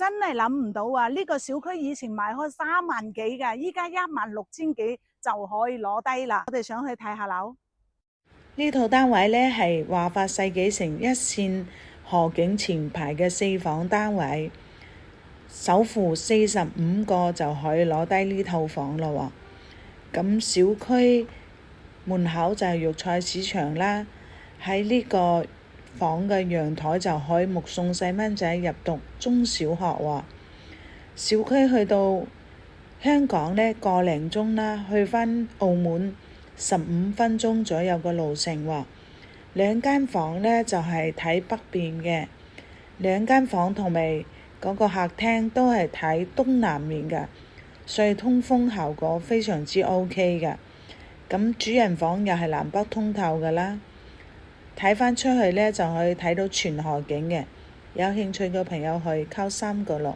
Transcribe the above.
真係諗唔到啊！呢個小區以前賣開3萬幾㗎，依家16000幾就可以攞低啦。我哋想去睇下樓。呢套單位呢係華發世紀城一線河景前排嘅4房單位，首付45個就可以攞低呢套房咯喎。咁小區門口就係肉菜市場啦，喺呢個房嘅陽台就可以目送細蚊仔入讀中小學喎。小區去到香港呢個零鐘啦，去返澳門15分鐘左右嘅路程喎。2間房呢就係睇北邊嘅，2間房同埋嗰個客廳都係睇東南面嘅，所以通風效果非常之 OK 嘅。咁主人房又係南北通透嘅啦，睇返出去呢就可以睇到全河景嘅。有興趣嘅朋友可以溝3個6。